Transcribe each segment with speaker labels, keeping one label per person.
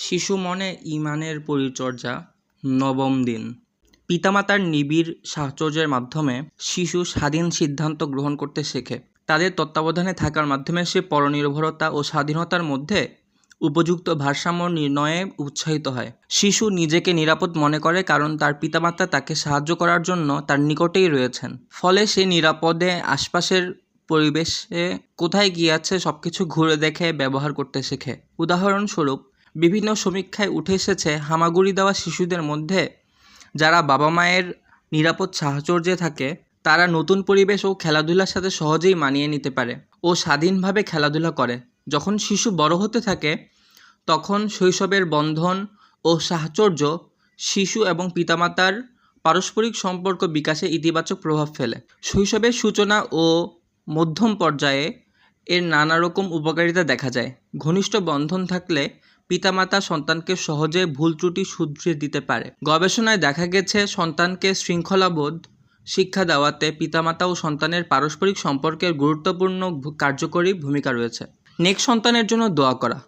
Speaker 1: শিশু মনে ঈমানের পরিচর্যা নবম দিন। পিতামাতার নিবিড় সাহচর্যের মাধ্যমে শিশু স্বাধীন সিদ্ধান্ত গ্রহণ করতে শেখে। তাদের তত্ত্বাবধানে থাকার মাধ্যমে সে পরনির্ভরতা ও স্বাধীনতার মধ্যে উপযুক্ত ভারসাম্য নির্ণয়ে উৎসাহিত হয়। শিশু নিজেকে নিরাপদ মনে করে কারণ তার পিতামাতা তাকে সাহায্য করার জন্য তার নিকটেই রয়েছেন। ফলে সে নিরাপদে আশপাশের পরিবেশে কোথায় কী আছে সবকিছু ঘুরে দেখে ব্যবহার করতে শেখে। উদাহরণস্বরূপ, বিভিন্ন সমীক্ষায় উঠে এসেছে হামাগুড়ি দেওয়া শিশুদের মধ্যে যারা বাবা মায়ের নিরাপদ সাহচর্যে থাকে তারা নতুন পরিবেশ ও খেলাধুলার সাথে সহজেই মানিয়ে নিতে পারে ও স্বাধীনভাবে খেলাধুলা করে। যখন শিশু বড় হতে থাকে তখন শৈশবের বন্ধন ও সাহচর্য শিশু এবং পিতামাতার পারস্পরিক সম্পর্ক বিকাশে ইতিবাচক প্রভাব ফেলে। শৈশবের সূচনা ও মধ্যম পর্যায়ে এর নানা রকম উপকারিতা দেখা যায়। ঘনিষ্ঠ বন্ধন থাকলে পিতামাতা সন্তানকে সহজে ভুল ত্রুটি শুধরে দিতে পারে। গবেষণায় দেখা গেছে সন্তানকে শৃঙ্খলাবোধ শিক্ষা দেওয়াতে পিতামাতা ও সন্তানের পারস্পরিক সম্পর্কের গুরুত্বপূর্ণ কার্যকরী ভূমিকা রয়েছে। নেক সন্তানের জন্য দোয়া করা।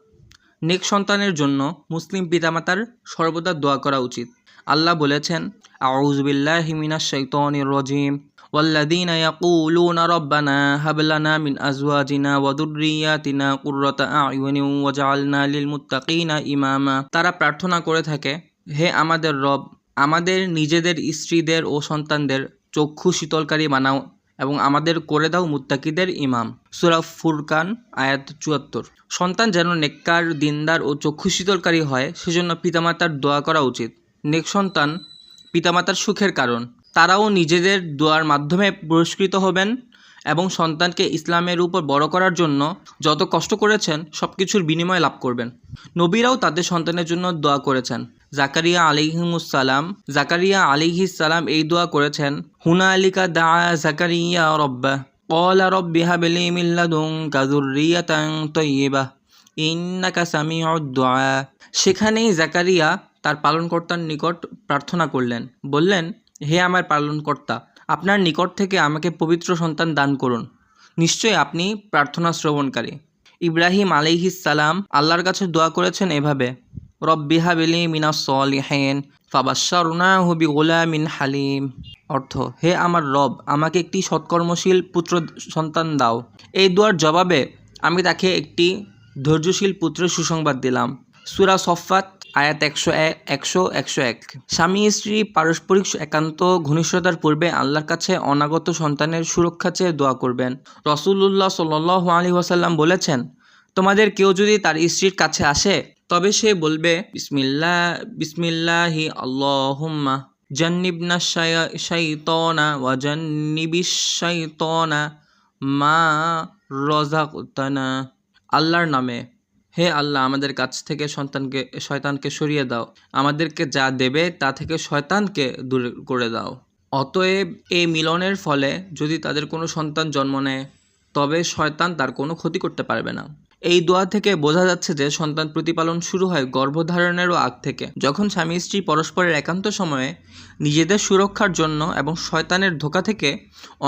Speaker 1: নেক সন্তানের জন্য মুসলিম পিতামাতার সর্বদা দোয়া করা উচিত। আল্লাহ বলেছেন, আউযু বিল্লাহি মিনাশ শাইতানির রাজিম, ওয়াল্লাযীনা ইয়াকুলুনা রাব্বানা হাব লানা মিন আজওয়াজিনা ওয়া যুররিয়াতিনা কুররাতা আ'য়ুনিন ওয়াজআলনা লিল মুত্তাকিনা ইমামা। তারা প্রার্থনা করে থাকে, হে আমাদের রব, আমাদের নিজেদের স্ত্রীদের ও সন্তানদের চক্ষু শীতলকারী বানাও এবং আমাদের করে দাও মুত্তাকিদের ইমাম। সূরা ফুরকান আয়াত ৭৪। সন্তান যেন নেককার, দিনদার ও চক্ষু শীতলকারী হয় সেজন্য পিতামাতার দোয়া করা উচিত। নেক সন্তান পিতামাতার সুখের কারণ। তারাও নিজেদের দোয়ার মাধ্যমে পুরস্কৃত হবেন এবং সন্তানকে ইসলামের উপর বড় করার জন্য যত কষ্ট করেছেন সব কিছুর বিনিময় লাভ করবেন। নবীরাও তাদের সন্তানের জন্য দোয়া করেছেন। জাকারিয়া আলাইহিস সালাম এই দোয়া করেছেন, হুনালিকা দাআ জাকারিয়া রাব্বাহ ক্বালা রাব্বি হাব লি মিন লাদুনকা যুররিয়াতান তাইয়্যিবাহ ইন্নাকা সামিউদ দুআ। সেখানেই জাকারিয়া তার পালনকর্তার নিকট প্রার্থনা করলেন, বললেন, হে আমার পালনকর্তা, আপনার নিকট থেকে আমাকে পবিত্র সন্তান দান করুন, নিশ্চয়ই আপনি প্রার্থনা শ্রবণকারী। ইব্রাহিম আলাইহিস সালাম আল্লাহর কাছে দোয়া করেছেন এভাবে, রব্বি হাব লি মিনাস সলিহিন ফাবাশশারনাহু বিগুলামিন হালিম। অর্থ, হে আমার রব, আমাকে একটি সৎকর্মশীল পুত্র সন্তান দাও। এই দোয়ার জবাবে আমি তাকে একটি ধৈর্যশীল পুত্রের সুসংবাদ দিলাম। সূরা সফফাত আয়াত ১০০-১০১। স্বামী স্ত্রী পারস্পরিক একান্ত ঘনিষ্ঠতার পূর্বে আল্লাহর কাছে অনাগত সন্তানের সুরক্ষা চেয়ে দোয়া করবেন। রাসূলুল্লাহ সাল্লাল্লাহু আলাইহি ওয়াসাল্লাম বলেছেন, তোমাদের কেউ যদি তার স্ত্রীর কাছে আসে তবে সে বলবে, বিসমিল্লাহি আল্লাহুম্মা জান্নিবনা শাইতানা ওয়া জান্নিবিশ শাইতানা মা রাযাকতানা। আল্লাহর নামে, হে আল্লাহ, আমাদের কাছ থেকে শয়তানকে সরিয়ে দাও, আমাদেরকে যা দেবে তা থেকে শয়তানকে দূর করে দাও। অতএব এই মিলনের ফলে যদি তাদের কোনো সন্তান জন্ম নেয় তবে শয়তান তার কোনো ক্ষতি করতে পারবে না। এই দোয়া থেকে বোঝা যাচ্ছে যে সন্তান প্রতিপালন শুরু হয় গর্ভধারণেরও আগ থেকে, যখন স্বামী স্ত্রী পরস্পরের একান্ত সময়ে নিজেদের সুরক্ষার জন্য এবং শয়তানের ধোঁকা থেকে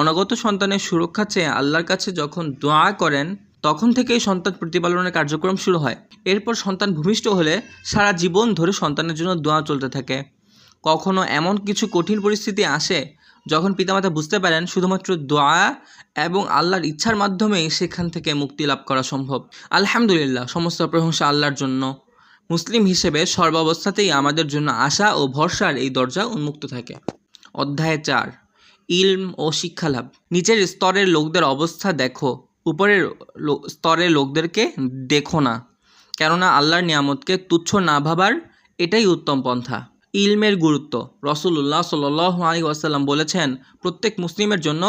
Speaker 1: অনাগত সন্তানের সুরক্ষা চেয়ে আল্লাহর কাছে যখন দোয়া করেন তখন থেকেই সন্তান প্রতিপালনের কার্যক্রম শুরু হয়। এরপর সন্তান ভূমিষ্ঠ হলে সারা জীবন ধরে সন্তানের জন্য দোয়া চলতে থাকে। কখনো এমন কিছু কঠিন পরিস্থিতি আসে যখন পিতামাতা বুঝতে পারেন শুধুমাত্র দোয়া এবং আল্লাহর ইচ্ছার মাধ্যমেই সেখান থেকে মুক্তি লাভ করা সম্ভব। আলহামদুলিল্লাহ, সমস্ত প্রশংসা আল্লাহর জন্য। মুসলিম হিসেবে সর্বাবস্থাতেই আমাদের জন্য আশা ও ভরসার এই দরজা উন্মুক্ত থাকে। অধ্যায় ৪, ইলম ও শিক্ষালাভ। নিচের স্তরের লোকদের অবস্থা দেখো, উপরের স্তরের লোকদেরকে দেখো না, কেননা আল্লাহর নিয়ামতকে তুচ্ছ না ভাবার এটাই উত্তম পন্থা। ইলমের গুরুত্ব। রাসূলুল্লাহ সাল্লাল্লাহু আলাইহি ওয়াসাল্লাম বলেছেন, প্রত্যেক মুসলিমের জন্য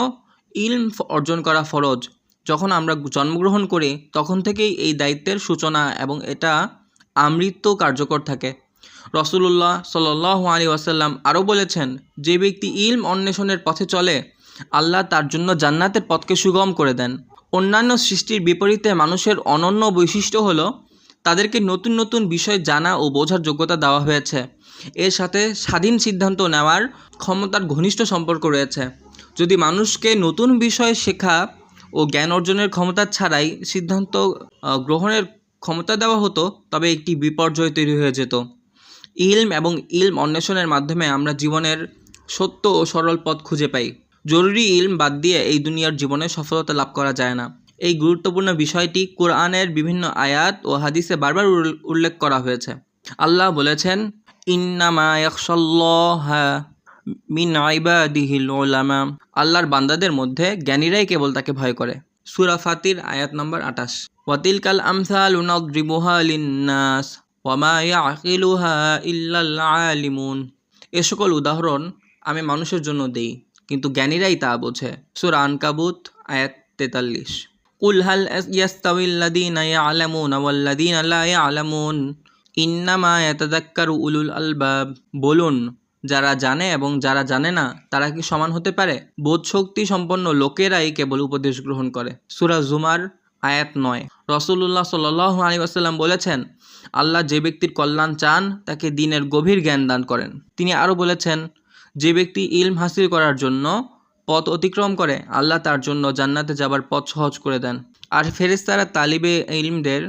Speaker 1: ইলম অর্জন করা ফরজ। যখন আমরা জন্মগ্রহণ করি তখন থেকেই এই দায়িত্বের সূচনা এবং এটা আমৃত্য কার্যকর থাকে। রাসূলুল্লাহ সাল্লাল্লাহু আলাইহি ওয়াসাল্লাম আরও বলেছেন, যে ব্যক্তি ইলম অন্বেষণের পথে চলে আল্লাহ তার জন্য জান্নাতের পথকে সুগম করে দেন। অন্যান্য সৃষ্টির বিপরীতে মানুষের অনন্য বৈশিষ্ট্য হলো তাদেরকে নতুন নতুন বিষয় জানা ও বোঝার যোগ্যতা দেওয়া হয়েছে। এর সাথে স্বাধীন সিদ্ধান্ত নেওয়ার ক্ষমতার ঘনিষ্ঠ সম্পর্ক রয়েছে। যদি মানুষকে নতুন বিষয় শেখা ও জ্ঞান অর্জনের ক্ষমতা ছাড়াই সিদ্ধান্ত গ্রহণের ক্ষমতা দেওয়া হতো, তবে একটি বিপর্যয় তৈরি হয়ে যেত। ইলম এবং ইলম অন্বেষণের মাধ্যমে আমরা জীবনের সত্য ও সরল পথ খুঁজে পাই। জরুরি ইলম বাদ দিয়ে এই দুনিয়ার জীবনে সফলতা লাভ করা যায় না। এই গুরুত্বপূর্ণ বিষয়টি কোরআনের বিভিন্ন আয়াত ও হাদিসে বারবার উল্লেখ করা হয়েছে। আল্লাহ বলেছেন, ইন্নামা ইয়াখশাল্লাহা মিন ইবাদিহিল উলামা। আল্লাহর বান্দাদের মধ্যে জ্ঞানীরাই কেবল তাকে ভয় করে। সূরা ফাতির আয়াত নম্বর 28। ওয়াতিলকাল আমসালু নাদরিবুহা লিন্নাস ওয়ামা ইয়াকিলুহা ইল্লাল আলিমুন। এ সকল উদাহরণ আমি মানুষের জন্য দেই, কিন্তু জ্ঞানীরাই তা বোঝে। সূরা আনকাবুত আয়াত 43। কুল হাল ইয়াস্তাউিল্লাযীনা ইয়ালামুনা ওয়াল্লাযীনা লা ইয়ালামুন ইন্নামা ইয়াতাযাক্কারু উলুল আলবাব। বলুন, যারা জানে এবং যারা জানে না তারা কি সমান হতে পারে? বোধশক্তি সম্পন্ন লোকেরাই কেবল উপদেশ গ্রহণ করে। সূরা জুমার আয়াত 9। রাসূলুল্লাহ সাল্লাল্লাহু আলাইহি ওয়াসাল্লাম বলেছেন, আল্লাহ যে ব্যক্তির কল্যাণ চান তাকে দ্বীনের গভীর জ্ঞান দান করেন। তিনি আরও বলেছেন, যে ব্যক্তি ইলম হাসিল করার জন্য পথ অতিক্রম করে, আল্লাহ তার জন্য জান্নাতে যাবার পথ সহজ করে দেন। আর ফেরেশতারা তালিবে ইলমদের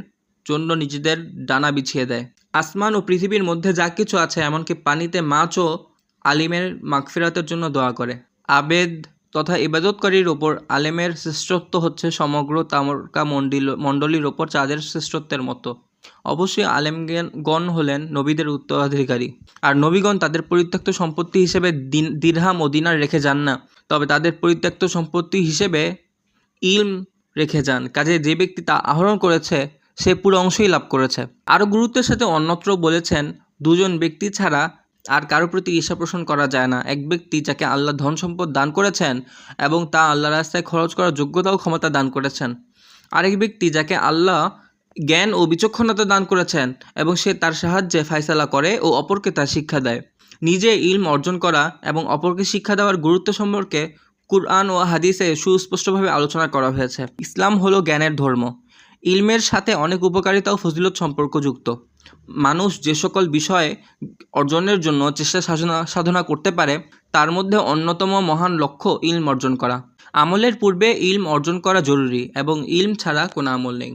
Speaker 1: জন্য নিজেদের ডানা বিছিয়ে দেয়। আসমান ও পৃথিবীর মধ্যে যা কিছু আছে, এমনকি পানিতে মাছও আলিমের মাগফিরাতের জন্য দোয়া করে। আবেদ তথা ইবাদতকারীর ওপর আলেমের শ্রেষ্ঠত্ব হচ্ছে সমগ্র তারকা মণ্ডলীর ওপর চাঁদের শ্রেষ্ঠত্বের মতো। অবশ্যই আলেমগণ হলেন নবীদের উত্তরাধিকারী, আর নবীগণ তাদের পরিত্যক্ত সম্পত্তি হিসেবে দিরহাম ও দিনার রেখে যান না, তবে তাদের পরিত্যক্ত সম্পত্তি হিসেবে ইলম রেখে যান। কাজে যে ব্যক্তি তা আহরণ করেছে সে পুরো অংশই লাভ করেছে। আরও গুরুত্বের সাথে অন্যত্র বলেছেন, দুজন ব্যক্তি ছাড়া আর কারো প্রতি ঈর্ষা পোষণ করা যায় না। এক ব্যক্তি যাকে আল্লাহ ধন সম্পদ দান করেছেন এবং তা আল্লাহ রাস্তায় খরচ করার যোগ্যতা ও ক্ষমতা দান করেছেন। আরেক ব্যক্তি যাকে আল্লাহ জ্ঞান ও বিচক্ষণতা দান করেছেন এবং সে তার সাহায্যে ফায়সালা করে ও অপরকে তার শিক্ষা দেয়। নিজে ইলম অর্জন করা এবং অপরকে শিক্ষা দেওয়ার গুরুত্ব সম্পর্কে কুরআন ও হাদিসে সুস্পষ্টভাবে আলোচনা করা হয়েছে। ইসলাম হলো জ্ঞানের ধর্ম। ইলমের সাথে অনেক উপকারিতা ও ফজিলত সম্পর্কযুক্ত। মানুষ যে সকল বিষয় অর্জনের জন্য চেষ্টা সাধনা করতে পারে, তার মধ্যে অন্যতম মহান লক্ষ্য ইলম অর্জন করা। আমলের পূর্বে ইলম অর্জন করা জরুরি এবং ইলম ছাড়া কোনো আমল নেই।